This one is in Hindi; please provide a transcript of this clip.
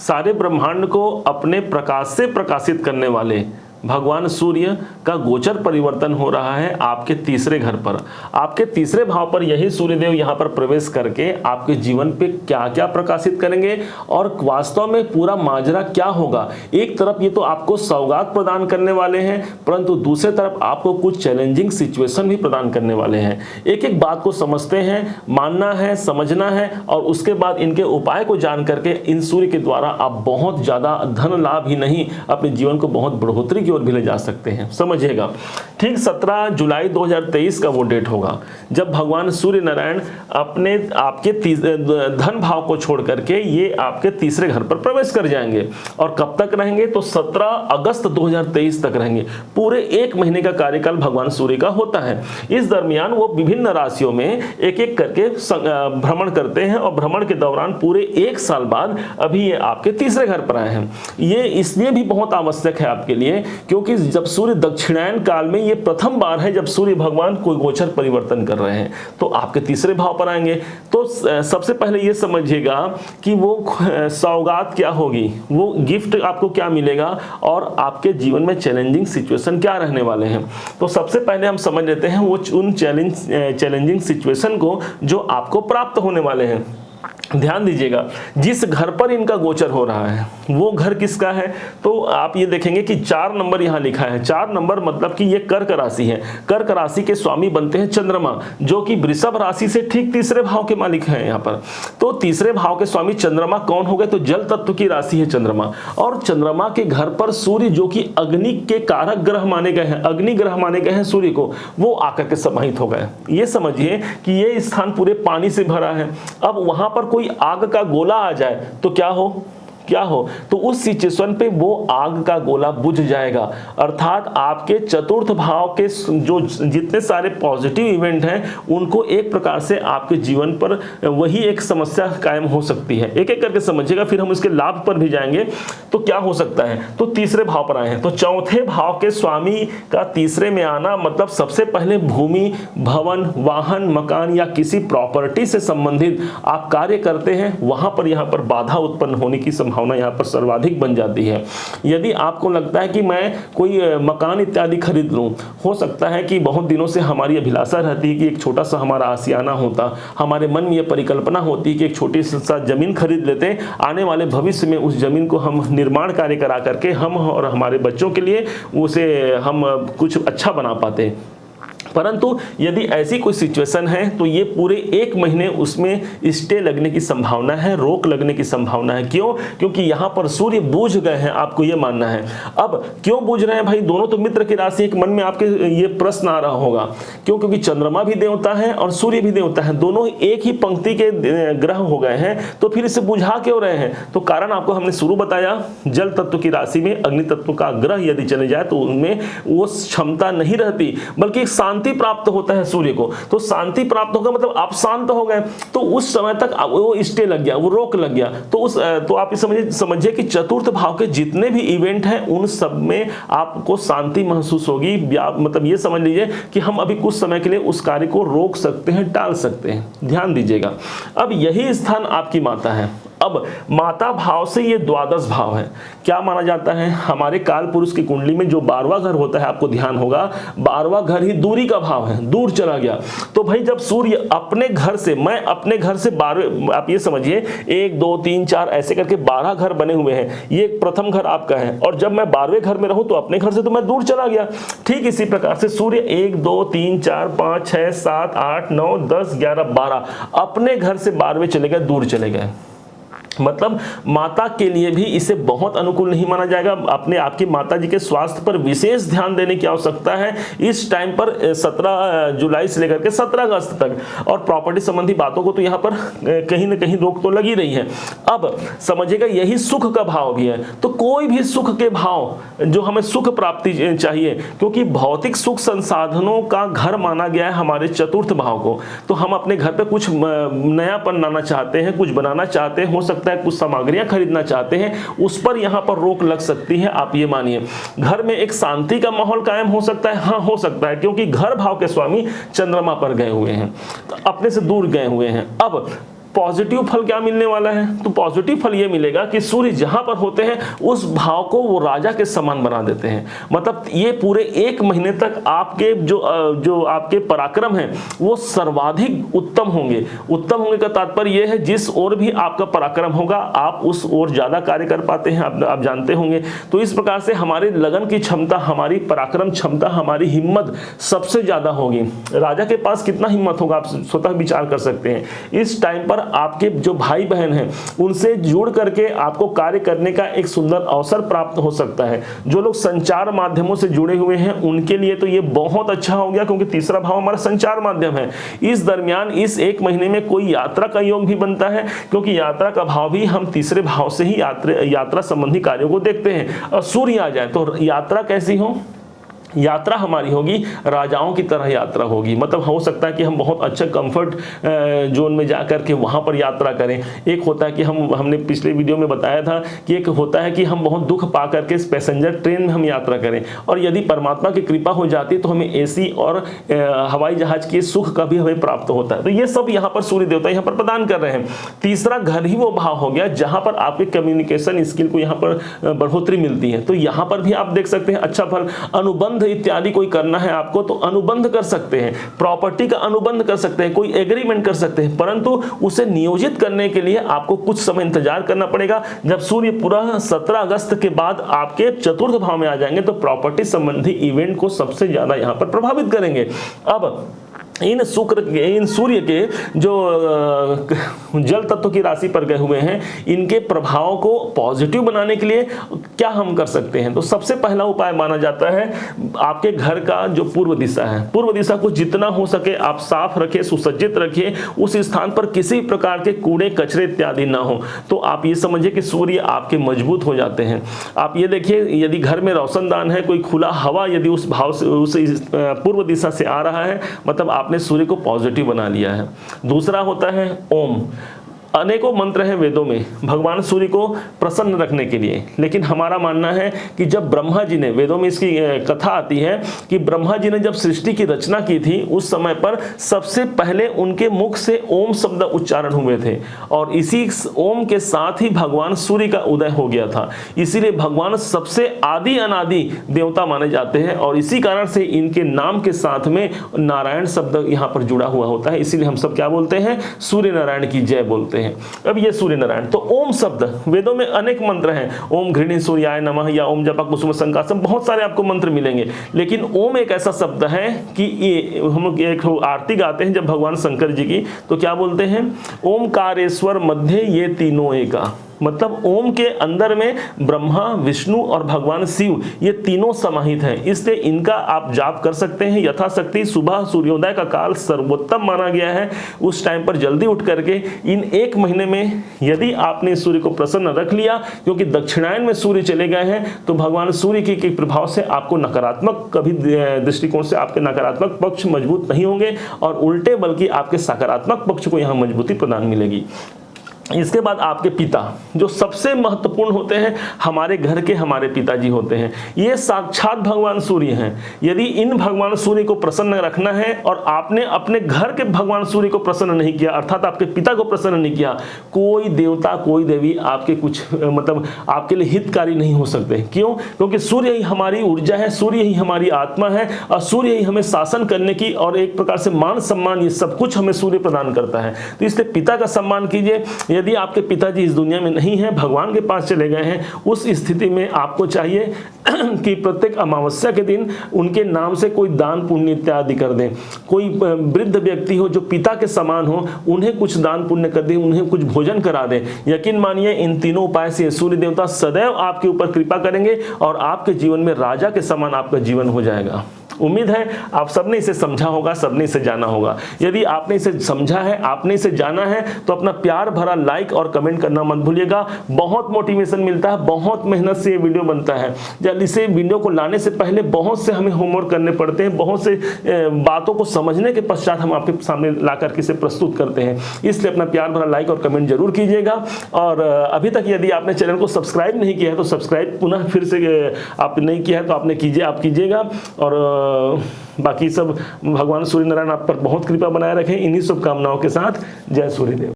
सारे ब्रह्मांड को अपने प्रकाश से प्रकाशित करने वाले भगवान सूर्य का गोचर परिवर्तन हो रहा है आपके तीसरे घर पर। आपके तीसरे भाव पर यही सूर्यदेव यहाँ पर प्रवेश करके आपके जीवन पे क्या क्या प्रकाशित करेंगे और वास्तव में पूरा माजरा क्या होगा। एक तरफ ये तो आपको सौगात प्रदान करने वाले हैं, परंतु दूसरे तरफ आपको कुछ चैलेंजिंग सिचुएशन भी प्रदान करने वाले हैं। एक एक बात को समझते हैं, मानना है, समझना है और उसके बाद इनके उपाय को जान करके इन सूर्य के द्वारा आप बहुत ज़्यादा धन लाभ ही नहीं, अपने जीवन को बहुत बढ़ोतरी और भी ले जा सकते हैं। समझिएगा, ठीक 17 जुलाई 2023 का वो डेट होगा जब भगवान सूर्य नारायण अपने आपके धन भाव को छोड़ करके ये आपके तीसरे घर पर प्रवेश कर जाएंगे। और कब तक रहेंगे? तो 17 अगस्त 2023 तक रहेंगे। पूरे एक महीने का कार्यकाल भगवान सूर्य का होता है। इस दरमियान वो विभिन्न राशियों में एक एक करके भ्रमण करते हैं और भ्रमण के दौरान पूरे एक साल बाद अभी ये आपके तीसरे घर पर आए हैं। ये इसलिए भी बहुत आवश्यक है आपके लिए क्योंकि जब सूर्य दक्षिणायन काल में ये प्रथम बार है जब सूर्य भगवान कोई गोचर परिवर्तन कर रहे हैं, तो आपके तीसरे भाव पर आएंगे। तो सबसे पहले ये समझिएगा कि वो सौगात क्या होगी, वो गिफ्ट आपको क्या मिलेगा और आपके जीवन में चैलेंजिंग सिचुएशन क्या रहने वाले हैं। तो सबसे पहले हम समझ लेते हैं वो उन चैलेंजिंग सिचुएशन को जो आपको प्राप्त होने वाले हैं। ध्यान दीजिएगा, जिस घर पर इनका गोचर हो रहा है वो घर किसका है? तो आप ये देखेंगे कि 4 नंबर यहाँ लिखा है। 4 नंबर मतलब कि ये कर्क राशि है। कर्क राशि के स्वामी बनते हैं चंद्रमा, जो कि वृषभ राशि से ठीक तीसरे भाव के मालिक हैं यहाँ पर। तो तीसरे भाव के स्वामी चंद्रमा कौन हो गए? तो जल तत्व की राशि है चंद्रमा। और चंद्रमा के घर पर सूर्य जो कि अग्नि के कारक ग्रह माने गए हैं, अग्नि ग्रह माने गए हैं सूर्य को, वो आकर के समाहित हो गए। ये समझिए कि ये स्थान पूरे पानी से भरा है। अब वहां पर कोई आग का गोला आ जाए तो क्या हो, तो उस सिचुएशन पे वो आग का गोला बुझ जाएगा। अर्थात आपके चतुर्थ भाव के जो जितने सारे पॉजिटिव इवेंट हैं उनको एक प्रकार से आपके जीवन पर वही एक समस्या कायम हो सकती है। एक एक करके समझिएगा, फिर हम इसके लाभ पर भी जाएंगे। तो क्या हो सकता है? तो तीसरे भाव पर आए हैं, तो चौथे भाव के स्वामी का तीसरे में आना मतलब सबसे पहले भूमि, भवन, वाहन, मकान या किसी प्रॉपर्टी से संबंधित आप कार्य करते हैं, वहां पर यहाँ पर बाधा उत्पन्न होने की संभावना यहाँ पर सर्वाधिक बन जाती है। यदि आपको लगता है कि मैं कोई मकान इत्यादि खरीद लूं, हो सकता है कि बहुत दिनों से हमारी अभिलाषा रहती है कि एक छोटा सा हमारा आशियाना होता, हमारे मन में यह परिकल्पना होती है कि एक छोटी सा जमीन खरीद लेते, आने वाले भविष्य में उस जमीन को हम निर्माण कार्य करा करके हम और हमारे बच्चों के लिए उसे हम कुछ अच्छा बना पाते। परंतु यदि ऐसी कोई सिचुएशन है तो ये पूरे एक महीने उसमें स्टे लगने की संभावना है, रोक लगने की संभावना है। क्यों? क्योंकि यहाँ पर सूर्य बूझ गए हैं, आपको ये मानना है। अब क्यों बूझ रहे हैं भाई? दोनों तो मित्र की राशि। एक मन में आपके ये प्रश्न आ रहा होगा, क्यों? क्योंकि चंद्रमा भी देवता है और सूर्य भी देवता है, दोनों एक ही पंक्ति के ग्रह हो गए हैं, तो फिर इसे बुझा क्यों रहे हैं? तो कारण आपको हमने शुरू बताया, जल तत्व की राशि में अग्नि तत्व का ग्रह यदि चले जाए तो उनमें वो क्षमता नहीं रहती, बल्कि एक शांति प्राप्त होता है सूर्य को। तो शांति प्राप्त होगा मतलब आप शांत हो गए, तो उस समय तक वो स्टे लग गया, वो रोक लग गया। तो आप समझिए कि चतुर्थ भाव के जितने भी इवेंट हैं उन सब में आपको शांति महसूस होगी। मतलब ये समझ लीजिए कि हम अभी कुछ समय के लिए उस कार्य को रोक सकते हैं, टाल सकते हैं। ध्यान दीजिएगा, अब यही स्थान आपकी माता है। अब माता भाव से ये द्वादश भाव है। क्या माना जाता है? हमारे काल पुरुष की कुंडली में जो 12वां घर होता है, आपको ध्यान होगा 12वां घर ही दूरी का भाव है, दूर चला गया। तो भाई जब सूर्य अपने घर से, मैं अपने घर से 12, आप ये समझिए 1 2 3 4 ऐसे करके 12 घर बने हुए हैं। ये प्रथम घर आपका है और जब मैं 12वें घर में रहूं तो अपने घर से तो मैं दूर चला गया। ठीक इसी प्रकार से सूर्य 1 2 3 4 5 6 7 8 9 10 11 12 अपने घर से 12वें चले गए, दूर चले गए। मतलब माता के लिए भी इसे बहुत अनुकूल नहीं माना जाएगा। अपने आपकी माता जी के स्वास्थ्य पर विशेष ध्यान देने की आवश्यकता है इस टाइम पर, 17 जुलाई से लेकर के 17 अगस्त तक। और प्रॉपर्टी संबंधी बातों को तो यहाँ पर कहीं ना कहीं रोक तो लगी रही है। अब समझिएगा यही सुख का भाव भी है। तो कोई भी सुख के भाव जो हमें सुख प्राप्ति चाहिए, क्योंकि भौतिक सुख संसाधनों का घर माना गया है हमारे चतुर्थ भाव को, तो हम अपने घर पे कुछ नयापन लाना चाहते हैं, कुछ बनाना चाहते हैं, हो सकता है कुछ सामग्रियां खरीदना चाहते हैं, उस पर यहां पर रोक लग सकती है। आप ये मानिए घर में एक शांति का माहौल कायम हो सकता है। हाँ, हो सकता है, क्योंकि घर भाव के स्वामी चंद्रमा पर गए हुए हैं, तो अपने से दूर गए हुए हैं। अब पॉजिटिव फल क्या मिलने वाला है? तो पॉजिटिव फल ये मिलेगा कि सूर्य जहां पर होते हैं उस भाव को वो राजा के समान बना देते हैं। मतलब ये पूरे 1 महीने तक आपके जो आपके पराक्रम है वो सर्वाधिक उत्तम होंगे। उत्तम होने का तात्पर्य यह है जिस ओर भी आपका पराक्रम होगा आप उस ओर ज्यादा कार्य कर पाते हैं, आप जानते होंगे। तो इस प्रकार से हमारे लगन की क्षमता, हमारी पराक्रम क्षमता, हमारी हिम्मत सबसे ज्यादा होगी। राजा के पास कितना हिम्मत होगा आप स्वतः विचार कर सकते हैं। इस टाइम पर आपके जो भाई बहन हैं उनसे जुड़ करके आपको कार्य करने का एक सुंदर अवसर प्राप्त हो सकता है। जो लोग संचार माध्यमों से जुड़े हुए हैं उनके लिए तो ये बहुत अच्छा हो गया, क्योंकि तीसरा भाव हमारा संचार माध्यम है। इस दरमियान इस 1 महीने में कोई यात्रा का योग भी बनता है, क्योंकि यात्रा का भाव भी हम तीसरे भाव से ही यात्रा संबंधी कार्यों को देखते हैं। और सूर्य आ जाए तो यात्रा कैसी हो? यात्रा हमारी होगी राजाओं की तरह यात्रा होगी। मतलब हो सकता है कि हम बहुत अच्छा कंफर्ट जोन में जा करके वहाँ पर यात्रा करें। एक होता है कि हमने पिछले वीडियो में बताया था कि एक होता है कि हम बहुत दुख पा करके पैसेंजर ट्रेन में हम यात्रा करें, और यदि परमात्मा की कृपा हो जाती है तो हमें एसी और हवाई जहाज के सुख का भी हमें प्राप्त होता है। तो ये सब यहाँ पर सूर्य देवता यहाँ पर प्रदान कर रहे हैं। तीसरा घर ही वो भाव हो गया जहाँ पर आपके कम्युनिकेशन स्किल को यहाँ पर बढ़ोतरी मिलती है। तो यहाँ पर भी आप देख सकते हैं अच्छा फल। अनुबंध इत्यादि कोई करना है आपको तो अनुबंध कर सकते हैं, प्रॉपर्टी का अनुबंध कर सकते हैं, कोई एग्रीमेंट कर सकते हैं, परंतु उसे नियोजित करने के लिए आपको कुछ समय इंतजार करना पड़ेगा। जब सूर्य पूरा 17 अगस्त के बाद आपके चतुर्थ भाव में आ जाएंगे तो प्रॉपर्टी संबंधी इवेंट को सबसे ज्यादा यहां पर प्रभावित करेंगे। अब इन सूर्य के जो जल तत्व की राशि पर गए हुए हैं इनके प्रभाव को पॉजिटिव बनाने के लिए क्या हम कर सकते हैं? तो सबसे पहला उपाय माना जाता है आपके घर का जो पूर्व दिशा है, पूर्व दिशा को जितना हो सके आप साफ रखें, सुसज्जित रखिए। उस स्थान पर किसी प्रकार के कूड़े कचरे इत्यादि ना हो। तो आप ये समझिए कि सूर्य आपके मजबूत हो जाते हैं। आप ये देखिए यदि घर में रोशनदान है, कोई खुला हवा यदि उस भाव से उस पूर्व दिशा से आ रहा है, मतलब आपने सूर्य को पॉजिटिव बना लिया है। दूसरा होता है ओम। अनेकों मंत्र हैं वेदों में भगवान सूर्य को प्रसन्न रखने के लिए, लेकिन हमारा मानना है कि जब ब्रह्मा जी ने, वेदों में इसकी कथा आती है कि ब्रह्मा जी ने जब सृष्टि की रचना की थी उस समय पर सबसे पहले उनके मुख से ओम शब्द उच्चारण हुए थे, और इसी ओम के साथ ही भगवान सूर्य का उदय हो गया था। इसीलिए भगवान सबसे आदि अनादि देवता माने जाते हैं, और इसी कारण से इनके नाम के साथ में नारायण शब्द यहाँ पर जुड़ा हुआ होता है। इसीलिए हम सब क्या बोलते हैं? सूर्य नारायण की जय बोलते हैं। अब ये सूर्य नारायण, तो ओम शब्द वेदों में अनेक मंत्र हैं। ओम घृणी सूर्याय नमः या ओम जपा कुसुम संकासम, बहुत सारे आपको मंत्र मिलेंगे, लेकिन ओम एक ऐसा शब्द है कि ये हम लोग एक आरती गाते हैं जब भगवान शंकर जी की, तो क्या बोलते हैं? ओमकारेश्वर मध्य ये तीनों एका। मतलब ओम के अंदर में ब्रह्मा, विष्णु और भगवान शिव ये तीनों समाहित हैं। इसलिए इनका आप जाप कर सकते हैं यथाशक्ति। सुबह सूर्योदय का काल सर्वोत्तम माना गया है। उस टाइम पर जल्दी उठ करके इन 1 महीने में यदि आपने सूर्य को प्रसन्न रख लिया, क्योंकि दक्षिणायन में सूर्य चले गए हैं, तो भगवान सूर्य के प्रभाव से आपको नकारात्मक कभी दृष्टिकोण से आपके नकारात्मक पक्ष मजबूत नहीं होंगे, और उल्टे बल्कि आपके सकारात्मक पक्ष को यहाँ मजबूती प्रदान मिलेगी। इसके बाद आपके पिता जो सबसे महत्वपूर्ण होते हैं, हमारे घर के हमारे पिताजी होते हैं। ये साक्षात भगवान सूर्य हैं। यदि इन भगवान सूर्य को प्रसन्न रखना है और आपने अपने घर के भगवान सूर्य को प्रसन्न नहीं किया, अर्थात आपके पिता को प्रसन्न नहीं किया, कोई देवता कोई देवी आपके कुछ मतलब आपके लिए हितकारी नहीं हो सकते। क्यों? क्योंकि सूर्य ही हमारी ऊर्जा है, सूर्य ही हमारी आत्मा है, और सूर्य ही हमें शासन करने की और एक प्रकार से मान सम्मान ये सब कुछ हमें सूर्य प्रदान करता है। तो इसलिए पिता का सम्मान कीजिए। यदि आपके पिताजी इस दुनिया में नहीं है, भगवान के पास चले गए हैं, उस स्थिति में आपको चाहिए कि प्रत्येक अमावस्या के दिन उनके नाम से कोई दान पुण्य इत्यादि कर दें। कोई वृद्ध व्यक्ति हो जो पिता के समान हो, उन्हें कुछ दान पुण्य कर दें, उन्हें कुछ भोजन करा दें। यकीन मानिए इन तीनों उपाय से सूर्य देवता सदैव आपके ऊपर कृपा करेंगे और आपके जीवन में राजा के समान आपका जीवन हो जाएगा। उम्मीद है आप सबने इसे समझा होगा, सबने इसे जाना होगा। यदि आपने इसे समझा है, आपने इसे जाना है, तो अपना प्यार भरा लाइक और कमेंट करना मत भूलिएगा। बहुत मोटिवेशन मिलता है, बहुत मेहनत से ये वीडियो बनता है। जब इसे वीडियो को लाने से पहले बहुत से हमें होमवर्क करने पड़ते हैं, बहुत से बातों को समझने के पश्चात हम आपके सामने ला करके इसे प्रस्तुत करते हैं। इसलिए अपना प्यार भरा लाइक और कमेंट जरूर कीजिएगा। और अभी तक यदि आपने चैनल को सब्सक्राइब नहीं किया है तो सब्सक्राइब पुनः फिर से आप नहीं किया है तो आपने कीजिए, आप कीजिएगा। और बाकी सब भगवान सूर्य नारायण आप पर बहुत कृपा बनाए रखें। इन्हीं शुभकामनाओं के साथ जय सूर्यदेव।